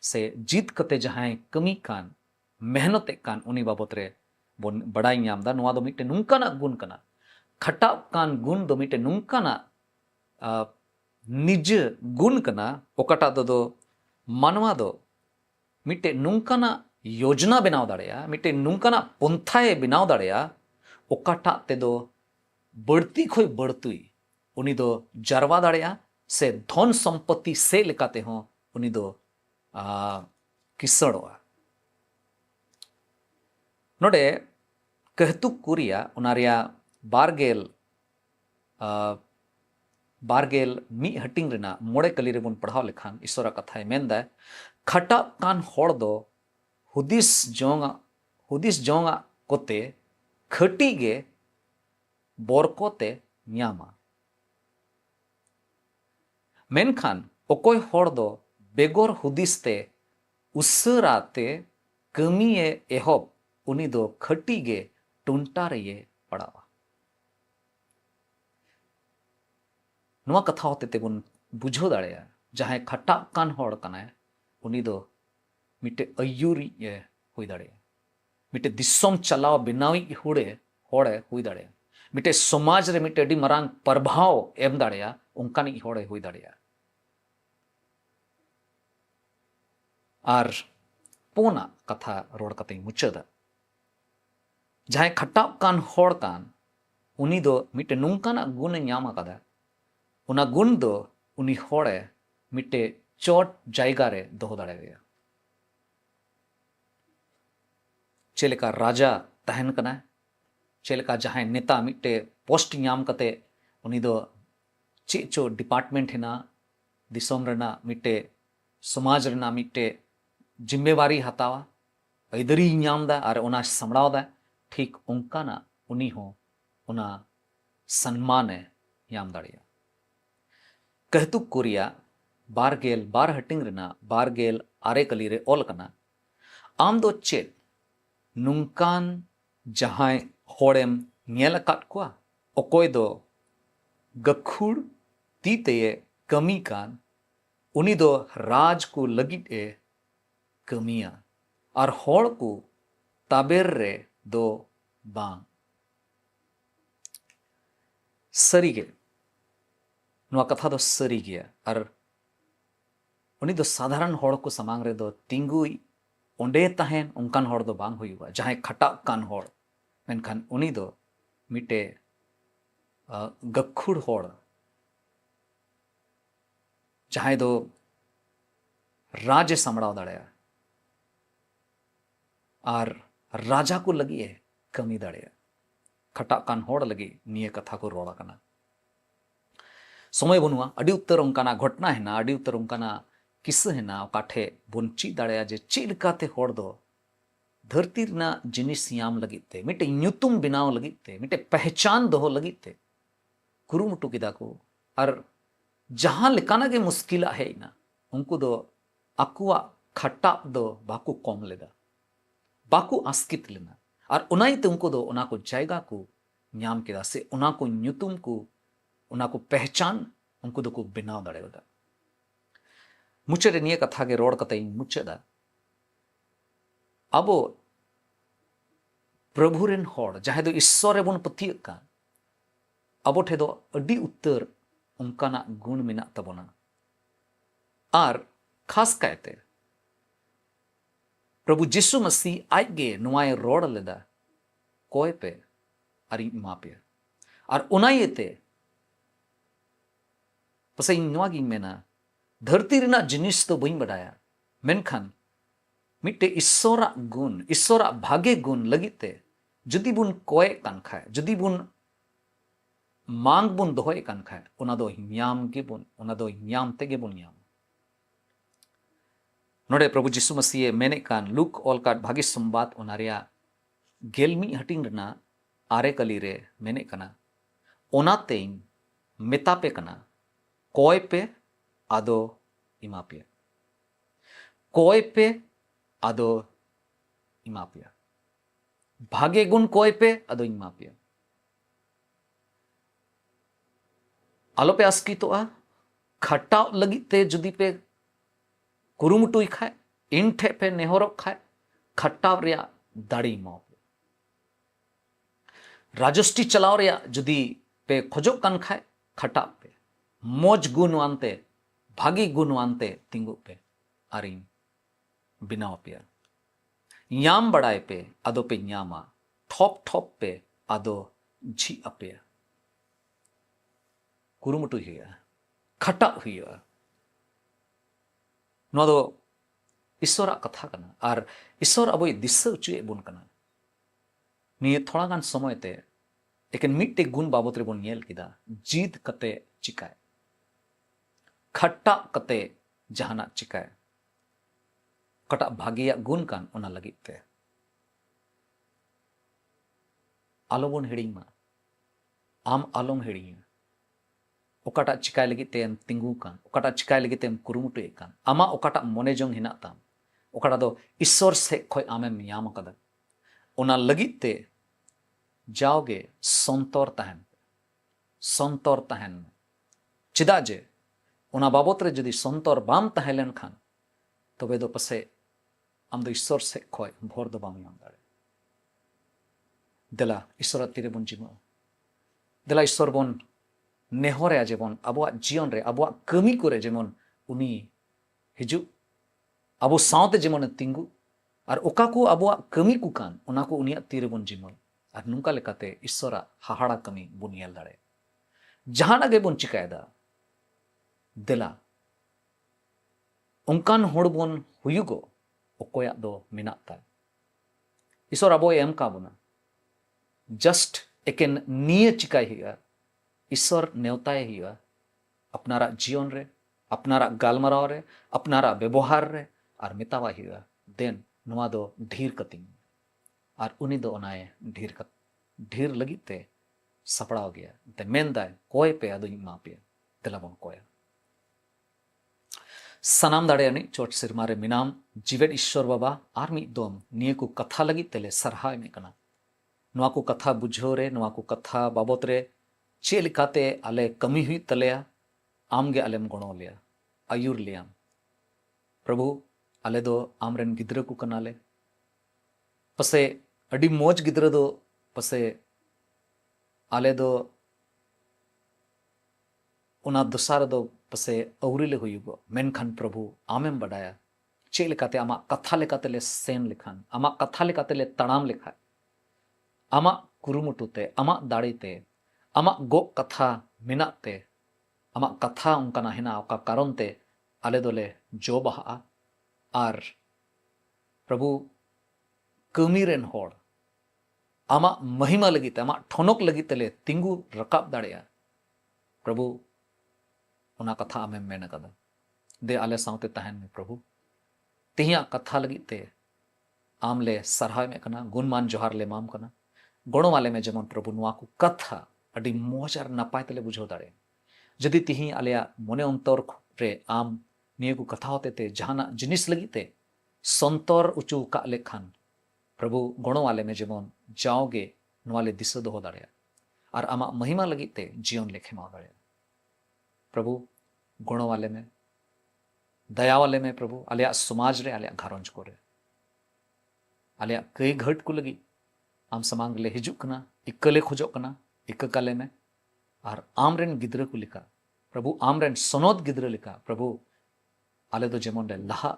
से जीत कते जहां कमी कान मेहनते कान उनी बाबत रे बोन बड़ाई नामदा। नुआ दो मिटे नुंकाना गुण कना, खटाव कान गुण दो मिटे नुंकाना निज गुण कना ओकाटा दो मानवा दो मिटे नुंकाना योजना बनाव दाड़ेया, मिटे नुंकाना पंथाए बनाव दाड़ेया ओकाटा ते दो बढ़ती खोई बढ़तुई उनी दो जरवा दाड़ेया से धन संपत्ति से लेकाते हो उनी दो किसड़वा। नोडे कहतुक कुरिया उनारिया बारगेल मी हटिंग रेना मोड़े कली रे बोन पढ़ाव लेखान ईश्वरा कथाय मेंदा खटा कान हॉड़ दो हुदिस जोंगा कोते खटी गे बोरकोते ᱧᱟᱢᱟ ᱢᱮᱱᱠᱷᱟन ᱚᱠᱚᱭ ᱦᱚᱲ ᱫᱚ ᱵᱮᱜᱚᱨ ᱦᱩᱫᱤᱥ ᱛᱮ ᱩᱥᱟᱹᱨᱟ ᱛᱮ ᱠᱟᱹᱢᱤᱭᱮ ᱮᱦᱚᱵ ᱩᱱᱤ ᱫᱚ ᱠᱷᱟᱹᱴᱤ ᱜᱮ ᱴᱩᱱᱴᱟ ᱨᱮᱭ ᱯᱟᱲᱟᱣᱟ ᱱᱚᱣᱟ ᱠᱟᱛᱷᱟ ᱦᱚᱛᱮ ᱛᱮᱵᱚᱱ ᱵᱩᱡᱷᱟᱹᱣ ᱫᱟᱲᱮᱭᱟᱜᱼᱟ ᱡᱟᱦᱟᱸᱭ ᱠᱷᱟᱴᱟᱜ ᱠᱟᱱ ᱦᱚᱲ ᱠᱟᱱᱟᱭ ᱩᱱᱤ ᱫᱚ ᱢᱤᱫᱴᱮᱡ ᱟᱹᱭᱩᱨᱤᱡ ᱮ ᱦᱩᱭ ᱫᱟᱲᱮᱭᱟᱜᱼᱟ ᱢᱤᱫᱴᱮᱡ ᱫᱤᱥᱚᱢ ᱪᱟᱞᱟᱣ ᱵᱮᱱᱟᱣᱤᱡ ᱦᱚᱲᱮ ᱦᱩᱭ ᱫᱟᱲᱮᱭᱟᱜᱼᱟ ᱢᱤᱫᱴᱮᱡ ᱥᱚᱢᱟᱡᱽ ᱨᱮ ᱢᱤᱫᱴᱮᱡ ᱟᱹᱰᱤ ᱢᱟᱨᱟᱝ ᱯᱨᱚᱵᱷᱟᱣ ᱮᱢ ᱫᱟᱲᱮᱭᱟᱜᱼᱟ ᱚᱱᱠᱟᱱᱤᱡ ᱦᱚᱲᱮ ᱦᱩᱭ ᱫᱟᱲᱮᱭᱟᱜᱼᱟ ᱟᱨ ᱯᱩᱱᱟᱜ ᱠᱟᱛᱷᱟ ᱨᱚᱲ ᱠᱟᱛᱮᱧ ᱢᱩᱪᱟᱹᱫᱟ ᱡᱟᱦᱟᱸᱭ ᱠᱷᱟᱴᱟᱜ ᱠᱟᱱ ᱦᱚᱲ ᱠᱟᱱ ᱩᱱᱤ ᱫᱚ ᱢᱤᱫᱴᱮᱡ ᱱᱚᱝᱠᱟᱱᱟᱜ ᱜᱩণᱮ ᱧᱟᱢ ᱟᱠᱟᱫᱟ ᱚᱱᱟ ᱜᱩण ᱫᱚ ᱩᱱᱤ ᱦᱚᱲᱮ ᱢᱤᱫᱴᱮᱡ ᱪᱚᱴ ᱡᱟᱭᱜᱟ ᱨᱮ ᱫᱚᱦᱚ ᱫᱟᱲᱮᱭᱟᱭᱟ ᱪᱮᱫ ᱞᱮᱠᱟ ᱨᱟᱡᱟ ᱛᱟᱦᱮᱱ ᱠᱟᱱᱟ ᱪᱮᱫ ᱞᱮᱠᱟ ᱡᱟᱦᱟᱸᱭ ᱱᱮᱛᱟ ᱢᱤᱫᱴᱮᱡ ᱯᱳᱥᱴ ᱧᱟᱢ ᱠᱟᱛᱮ ᱩᱱᱤ ᱫᱚ ᱪᱮᱫ ᱪᱚ ᱰᱤᱯᱟᱨᱴᱢᱮন্ট ᱦᱮᱱᱟᱜ ᱫᱤᱥᱚᱢ ᱨᱮᱱᱟᱜ ᱢᱤᱫᱴᱮᱡ ᱥᱚᱢᱟᱡᱽ ᱨᱮᱱᱟᱜ ᱢᱤᱫᱴᱮᱡ ᱡᱤम्मेवारी ᱦᱟᱛᱟᱣᱟ ᱟᱹᱭᱫᱟᱹᱨᱤᱭ ᱧᱟᱢ ᱫᱟ ᱟᱨ ᱚᱱᱟ ᱥᱟᱢᱲᱟᱣ ᱫᱟ ᱴᱷᱤᱠ ᱚᱱᱠᱟᱱᱟᱜ ᱩᱱᱤ ᱦᱚᱸ ᱚᱱᱟ ᱥᱚᱱᱢᱟᱱᱮ ᱧᱟᱢ ᱫᱟᱲᱮᱭᱟᱜᱼᱟ ᱠᱟᱹᱦᱛᱩᱠ ᱠᱚ ᱨᱮᱭᱟᱜ 22 ᱦᱟᱹᱴᱤᱧ ᱨᱮᱱᱟᱜ 28 ᱠᱟᱹᱞᱤ ᱨᱮ ᱚᱞ ᱠᱟᱱᱟ ᱟᱢ ᱫᱚ ᱪᱮᱫ ᱱᱚᱝᱠᱟᱱ ᱡᱟᱦᱟᱸᱭ ᱦᱚᱲᱮᱢ ᱧᱮᱞ ᱟᱠᱟᱫ ᱠᱚᱣᱟ ᱚᱠᱚᱭ ᱫᱚ ᱜᱟᱹᱠᱷᱩᱲ ᱛᱤ ᱛᱮᱭ ᱠᱟᱹᱢᱤ ᱠᱟᱱ ᱩᱱᱤ ᱫᱚ ᱨᱟᱡᱽ ᱠᱚ ᱞᱟᱹᱜᱤᱫ ᱮ ᱠᱟᱹᱢᱤᱭᱟ ᱟᱨ ᱦᱚᱲ ᱠᱚ ᱛᱟᱵᱮᱨ ᱨᱮ ᱫᱚ ᱵᱟᱝ ᱥᱟᱹᱨᱤᱜᱮ ᱱᱚᱣᱟ ᱠᱟᱛᱷᱟ ᱫᱚ ᱥᱟᱹᱨᱤ ᱜᱮᱭᱟ ᱟᱨ ᱩᱱᱤ ᱫᱚ ᱥᱟᱫᱷᱟᱨᱚᱱ ᱦᱚᱲ ᱠᱚ ᱥᱟᱢᱟᱝ ᱨᱮᱫᱚ ᱛᱤᱸᱜᱩᱭ ᱚᱸᱰᱮ ᱛᱟᱦᱮᱱ ᱚᱱᱠᱟᱱ ᱦᱚᱲ ᱫᱚ ᱵᱟᱝ ᱦᱩᱭᱩᱜᱼᱟ ᱡᱟᱦᱟᱸᱭ ᱠᱷᱟᱴᱟᱜ ᱠᱟᱱ ᱦᱚᱲ ᱢᱮᱱᱠᱷᱟन ᱩᱱᱤ ᱫᱚ ᱢᱤᱫᱴᱮᱡ ᱜᱟᱹᱠᱷᱩᱲ ᱦᱚᱲ ᱡᱟᱦᱟᱸᱭ ᱫᱚ ᱨᱟᱡᱽ ᱮ ᱥᱟᱢᱲᱟᱣ ᱫᱟᱲᱮᱭᱟᱜᱼᱟ ᱟᱨ ᱨᱟᱡᱟ ᱠᱚ ᱞᱟᱹᱜᱤᱫ ᱮ ᱠᱟᱹᱢᱤ ᱫᱟᱲᱮᱭᱟᱜᱼᱟ ᱠᱷᱟᱴᱟᱜ ᱠᱟᱱ ᱦᱚᱲ ᱞᱟᱹᱜᱤᱫ ᱱᱤᱭᱟᱹ ᱠᱟᱛᱷᱟ ᱠᱚ ᱨᱚᱲ ᱟᱠᱟᱱᱟ ᱥᱚᱢᱚᱭ ᱵᱟᱹᱱᱩᱜᱼᱟ ᱟᱹᱰᱤ ᱩᱛᱟᱹᱨ ᱚᱱᱠᱟᱱᱟᱜ ᱜᱷᱚᱴᱱᱟ ᱦᱮᱱᱟᱜᱼᱟ ᱟᱹᱰᱤ ᱩᱛᱟᱹᱨ ᱚᱱᱠᱟᱱᱟᱜ ᱠᱤᱥᱟᱹ ᱦᱮᱱᱟᱜᱼᱟ ᱚᱠᱟ ᱴᱷᱮᱡ ᱵᱚᱱ ᱪᱮᱫ ᱫᱟᱲᱮᱭᱟᱜᱼᱟ ᱡᱮ ᱪᱮᱫ ᱞᱮᱠᱟᱛᱮ ᱦᱚᱲ ᱫᱚ धरती रना जिनिस याम लगित ते मिटे ᱧᱩᱛᱩᱢ बनाव लगित ते मिटे पहचान दोहो लगित ते कुरुमुटु किदा को और जहां लेकाना गे मुश्किला हेना उनको दो अकुआ खट्टा दो बाकु कम लेदा बाकु आस्कित लेना और उनाइते उनको दो उना को जायगा को ᱧᱟᱢ केदा से उना को ᱧᱩᱛᱩᱢ को उना को पहचान उनको दो को बनाव दाड़ेदा मुचे रे निया कथा गे रोड कते मुचेदा अब प्रभुरेन होड़ जहां दो ईश्वर बन पतिय का अब ठे दो अडी उत्तर उनकाना गुण मेना तबना और खास कायते प्रभु यीशु मसीह आगे नुआय रोड लेदा कोय पे अरि मापे और उनायते पसे नुआ गिंग मेना धरती रिना जिनिस तो बइन बडाया मेनखान मिट्टे ईश्वरा गुण ईश्वरा भागे गुण लगिते जदि बुन कोय कान खाय जदि बुन मांग बुन दोहय कान खाय ओना दो ᱧᱟᱢ गे बुन ओना दो ᱧᱟᱢ तेगे बुन ᱧᱟम नोडे प्रभु यीशु मसीह मेने कान लुक ऑल काट भागी संवाद ओना रेया गेलमी हटिंग रना आरे कली रे मेने कना ओनाते मेतापे कना कोय पे आदो इमापे कोय पे आदो इमापिया भागे गुण कोय पे आदो इमापिया आलोपे आस्कितोआ खटाव लगी ते जुदी पे कुरुमुटुई खाए इन ठे पे नेहरक खाए खटाव रेया दाड़ी इमापे राजस्टी चलाव रेया जुदी पे खोजो कान खाए खटाव पे मोज गुणवानते भागी गुणवानते तिंगु पे आरिन बिनाव पे ᱧᱟᱢ बड़ाए पे आदो पे ᱧᱟᱢᱟ ठोप ठोप पे आदो झी अपे कुरुमुटु हुआ खटा हुआ नो दो ईश्वर कथा कना और ईश्वर अब दिशा उचुए बुन कना निये थोड़ा गान समय ते एकेन मिट्टे गुण बाबत रे बुन नेल किदा जीत कते चिकाय खट्टा कते जहाना चिकाय कटा भागिया गुण कान ओना लगित ते आलोबन हिड़िंग मा आम आलोम हिड़िया ओकाटा चिकाय लगी तेम तिंगू कान ओकाटा चिकाय लगी तेम कुरुमुटु कान आमा ओकाटा मोने जोंग हिना ताम ओकाटा दो ईश्वर से खोय आमेम याम कदा ओना लगी ते जाओगे संतोर तहन चिदा जे ओना बाबत रे जदि संतोर बाम तहलेन खान तबे दो पसे आम दो ईश्वर से खोय भोर दो बाम याम दाड़े देला ईश्वर तीरे बन जिमो देला ईश्वर बन नेहरे जेमन आबो जीवन रे आबो कमी करे जेमन उनी हिजु आबो सावते जेमन तिंगु और ओका को आबो कमी को कान ओना को उनिया तीरे बन जिमल और नुंका लेकाते ईश्वरा हाहाड़ा कमी बन येल दाड़े जहाना गे बन चिकायदा देला उनकान होड़ बन हुयुगो ओकोया दो मिनाक ता ईश्वर आबो एम का बना जस्ट एकेन निये चिकाय हिया ईश्वर नेवताए हिया अपनारा जीवन रे अपनारा गालमराव रे अपनारा व्यवहार रे और मेतावा हिया देन नुआ दो ढीर कतिंग और उनी दो ओनाए ढीर लगी ते सपड़ाव गया ते मेनदाय कोय पे अदुई मापे तेलाबन कोया सनाम दाड़ेयानी चोट सिरमारे मिनाम जीवेट ईश्वर बाबा और मिद दोम निये को कथा लगी तेले सरहाय में कना नुआ को कथा बुझो रे नुआ को कथा बाबत रे चे लिकाते आले कमी हुई तलेया आमगे आलेम गणो लिया आयुर लियाम प्रभु आले दो आमरेन गिद्र को कनाले पसे अडी मोज गिद्र दो पसे आले दो उना दुसार दो पसे अवरिले हुयुगो मेनखान प्रभु आमेम बडाया चे लिकाते आमा कथा लेकाते ले सेन लिखान आमा कथा लेकाते ले तणाम लिखा आमा कुरुमुटुते आमा दाड़ीते आमा गो कथा मिनाते आमा कथा उनका हिना ओका कारण ते आले दोले जो बहा आर प्रभु कमीरेन होड़ आमा महिमा लगी आमा ठोनक लगी तेले तिंगु रकाब दाड़ेया प्रभु उना कथा आमें मेन कदा दे आले सावते तहन में प्रभु तिहिया कथा लगी ते आमले सरहाय में कना गुणमान जोहार ले माम कना गणो वाले में जेमन प्रभु नुआ को कथा अडी मोजार नपाय तले बुझो दाड़े जदि तिही आलिया मोने अंतर रे आम निये को कथा होते ते जहाना जिनिस लगी ते संतर उचू का लेखान प्रभु गणो वाले में जेमन जाओगे नुआले दिशा दो दाड़े और आमा महिमा लगी ते जीवन लेखे मा दाड़े प्रभु गणो वाले में दया वाले में प्रभु आलिया समाज रे आलिया घारंज को रे आलिया कई घट को लगी आम समांग ले हिजुक कना इक्कले खोजो कना इक्क काले में और आमरेन गिद्र को लिखा प्रभु आमरेन सनोद गिद्र लिखा प्रभु आले दो जेमन रे लहा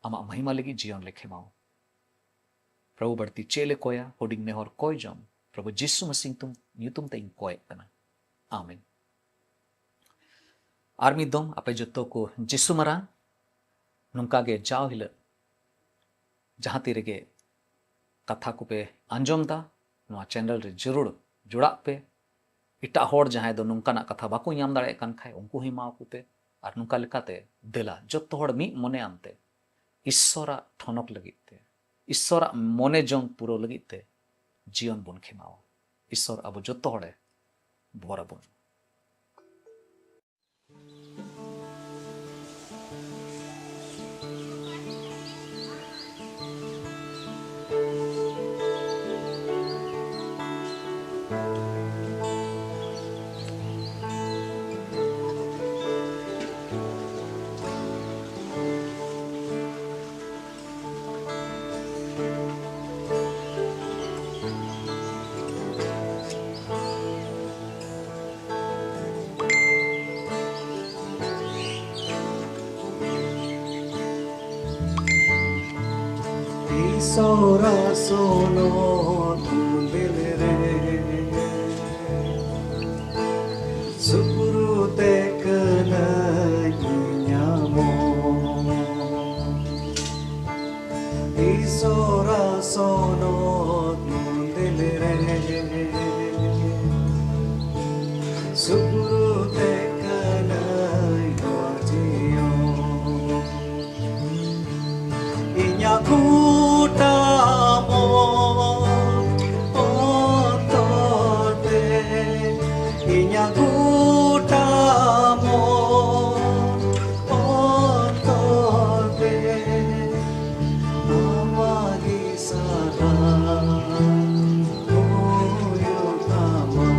आमा महिमा लगी जीवन लेखे माओ प्रभु बढ़ती चेले कोया होडिंग ने और कोई जम प्रभु जिसु मसीह तुम न्यूतुम ते कोय कना आमीन आर्मी दोम आपे जत्तो को जिसु मरा नुंका गे जाओ हिल जहां तीरे गे कथा को पे आंजोम दा नुआ चैनल रे जरूर जुड़ा पे इटा होड़ जहां दो नुंकाना कथा बाको याम दाड़े कान खाय उनको ही माओ पे और नुंका लेकाते देला जत्तो होड़ मी मने आनते ईश्वरा ठनक लगिते ईश्वरा मने जोंग पुरो लगिते जीवन बन खेमाओ ईश्वर अब जत्तो होड़े भोरा बन Sora sono tundelere Surute kena nyamo Sora sono tundelere Surute kena yojiyo Inyaku inyang utamo ontote amagi sarang uyutama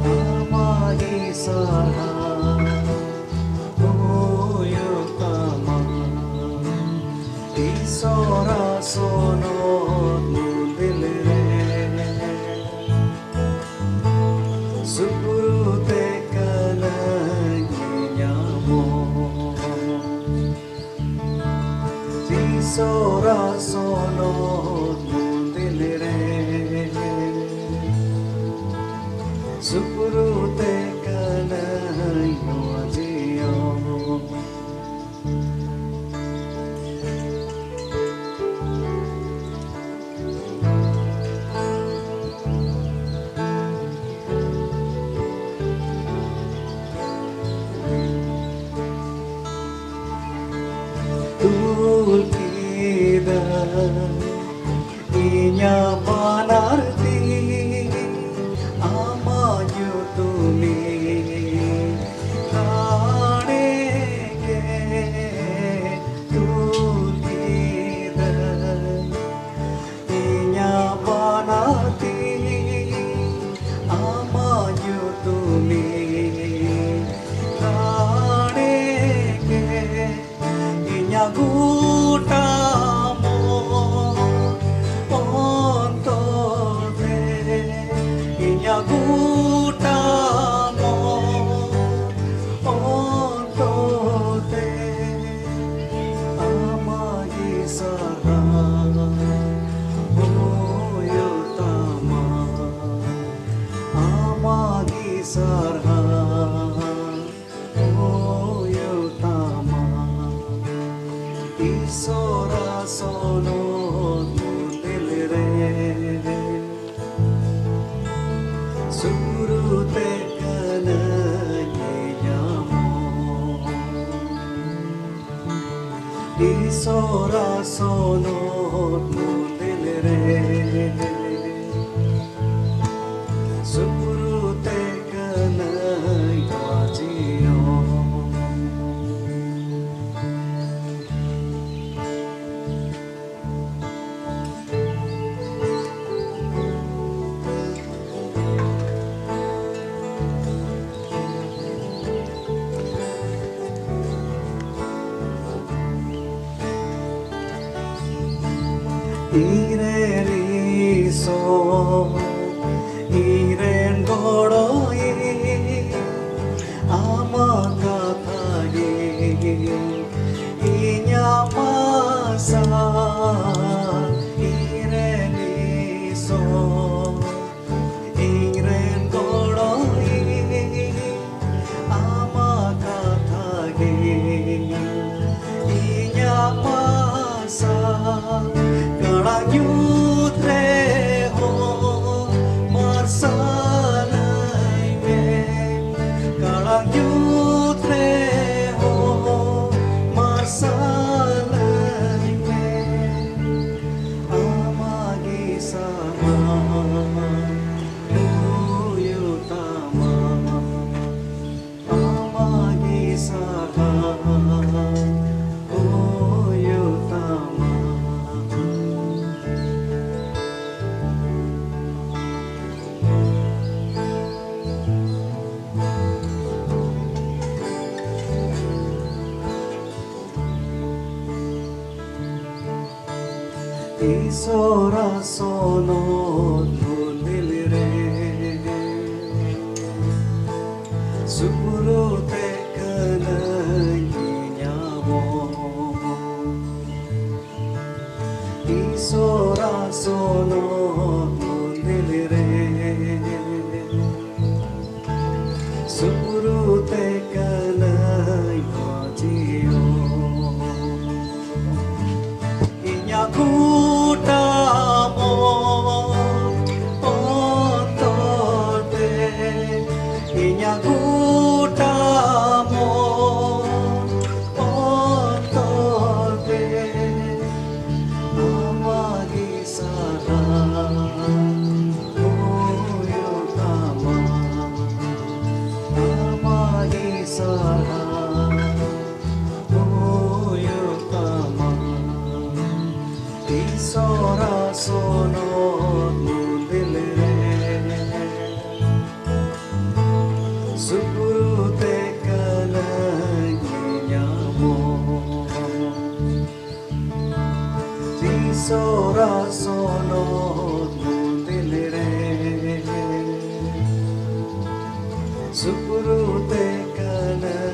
amagi sarang uyutama isora sonot mundilre Sukurute kananyamo Tisora sonot mundilre Sukurute kananyo ajiyo Tulkida inya manarti amanyu tumi kanege tulkida inya manarti amanyu tumi kanege Gutamo ontote inya gutamo ontote amagi sarang uyutama amagi sarang uyutama Isora sonot mundilre Surute kananyamo Isora sonot mundilre Surute kananyamo Iren iso, iren godoi, amakathagi, inya masa. Iren iso, iren godoi, amakathagi, inya masa. Yutre ho marsalai me kalang yutre ho marsalai me amagi sama uyutama amagi sama uyutama Isora sonot mundilre Surute kananyamo Isora sonot mundilre Surute kananyamo Gutamo ontote inya gutamo ontote amagi sarang uyutama सुपुरुते कनई